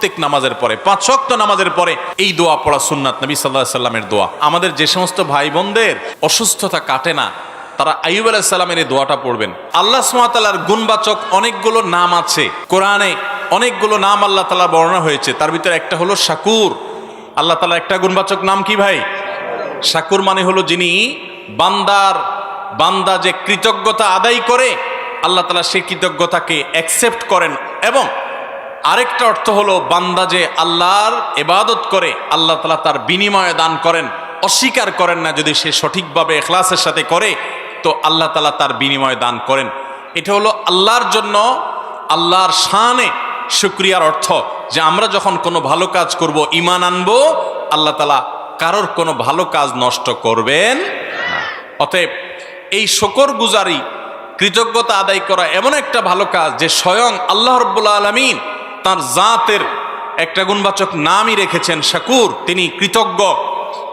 প্রত্যেক নামাজের পরে, 5 ওয়াক্ত নামাজের পরে এই দোয়া পড়া সুন্নাত, নবী সাল্লাল্লাহু আলাইহি সাল্লামের দোয়া। আমাদের যে সমস্ত ভাই বোনদের অসুস্থতা কাটে না, তারা আইয়ুব আলাইহিস সালামের এই দোয়াটা পড়বেন। আল্লাহ সুবহানাহু ওয়া তাআলার গুণবাচক অনেকগুলো নাম আছে কোরআনে, অনেকগুলো নাম আল্লাহ তাআলা বর্ণনা হয়েছে, তার ভিতরে একটা হলো শাকুর। আল্লাহ তাআলার একটা গুণবাচক নাম কি ভাই? শাকুর মানে হলো যিনি বান্দা যে কৃতজ্ঞতা আদায় করে, আল্লাহ তাআলা সেই কৃতজ্ঞতাকে অ্যাকসেপ্ট করেন। এবং আরেকটা অর্থ হলো বান্দা যে আল্লাহর ইবাদত করে, আল্লাহ তাআলা তার বিনিময়ে দান করেন, অস্বীকার করেন না। যদি সে সঠিকভাবে ইখলাসের সাথে করে তো আল্লাহ তাআলা তার বিনিময়ে দান করেন। এটা হলো আল্লাহর জন্য, আল্লাহর শানে শুকরিয়ার অর্থ, যে আমরা যখন কোনো ভালো কাজ করব, ঈমান আনবো, আল্লাহ তাআলা কারোর কোনো ভালো কাজ নষ্ট করবেন না। অতএব এই শুকরগুজারি, কৃতজ্ঞতা আদায় করা এমন একটা ভালো কাজ যে স্বয়ং আল্লাহ রাব্বুল আলামিন তার জাতের একটা গুণবাচক নামই রেখেছেন শাকুর। তিনি কৃতজ্ঞ,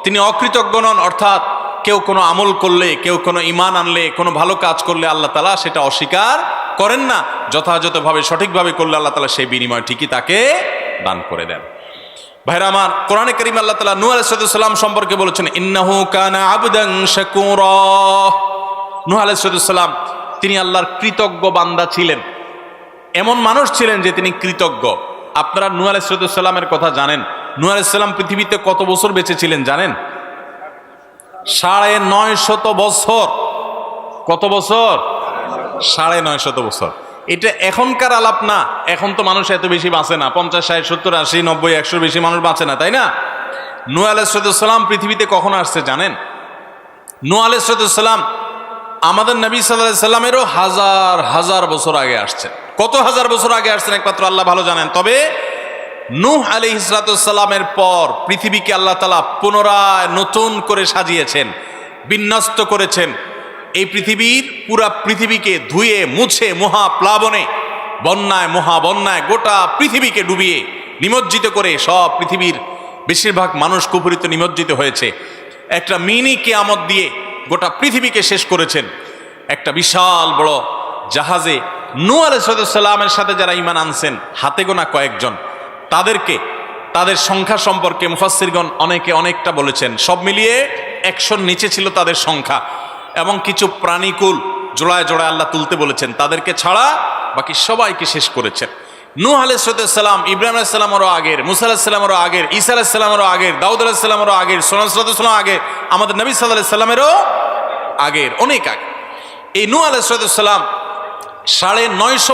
তিনি অকৃতজ্ঞ নন। অর্থাৎ কেউ কোনো আমল করলে, কেউ কোনো ঈমান আনলে, কোনো ভালো কাজ করলে আল্লাহ তাআলা সেটা অস্বীকার করেন না। যথাযথভাবে সঠিকভাবে করলে আল্লাহ তাআলা সেই বিনিময় ঠিকই তাকে দান করে দেন। ভাইরা আমার, কোরআনে কারীমে আল্লাহ তাআলা নূহ আলাইহিস সালাম সম্পর্কে বলেছেন, ইন্নাহু কানা আবদান শাকুরা। নূহ আলাইহিস সালাম তিনি আল্লাহর কৃতজ্ঞ বান্দা ছিলেন, এমন মানুষ ছিলেন যে তিনি কৃতজ্ঞ। আপনারা নূহ আলাইহিস সালামের কথা জানেন। নূহ আলাইহিস সালাম পৃথিবীতে কত বছর বেঁচে ছিলেন জানেন? 950 বছর। কত বছর? 950 বছর। এটা এখনকার আলাপ না, এখন তো মানুষ এত বেশি বাঁচে না, 50, 60, 70, 80, 90, 100 বেশি মানুষ বাঁচে না, তাই না? নূহ আলাইহিস সালাম পৃথিবীতে কখন আসছে জানেন? নূহ আলাইহিস সালাম আমাদের নবী সাল্লাল্লাহু আলাইহি সাল্লামেরও হাজার হাজার বছর আগে আসছেন। কত হাজার বছর আগে আসছেন একমাত্র আল্লাহ ভালো জানেন। তবে নূহ আলাইহিস সালামের পর পৃথিবীকে আল্লাহ তাআলা পুনরায় নতুন করে সাজিয়েছেন, বিন্যস্ত করেছেন। এই পুরা পৃথিবীকে ধুয়ে মুছে মহাপ্লাবনে, বন্যায়, মহাবন্যায় গোটা পৃথিবীকে ডুবিয়ে নিমজ্জিত করে সব পৃথিবীর বেশিরভাগ মানুষ কুফরিতে নিমজ্জিত হয়েছে। একটা মিনি কিয়ামত দিয়ে গোটা পৃথিবীকে শেষ করেছেন। একটা বিশাল বড় জাহাজে নূহ আলাইহিস সালামের সাথে যারা ঈমান আনছেন, হাতে গোনা কয়েকজন, তাদের সংখ্যা সম্পর্কে মুফাসসিরগণ অনেকে অনেকটা বলেছেন। সব মিলিয়ে 100-র নিচে ছিল তাদের সংখ্যা। এবং কিছু প্রাণীকুল জোড়ায় জোড়ায় আল্লাহ তুলতে বলেছেন, তাদেরকে ছাড়া বাকি সবাইকে শেষ করেছেন। নূহ আলাইহিস সালাম ইব্রাহিম আলাইহিস সালামেরও আগের, মুসা আলাইহিস সালামেরও আগের, ঈসা আলাইহিস সালামেরও আগের, দাউদ আলাইহিস সালামেরও আগের, সুলাইমান আলাইহিস সালামেরও আগের, আমাদের নবী সাল্লাল্লাহু আলাইহি সাল্লামেরও আগের, অনেক আগে। এই নূহ আলাইহিস সালাম 950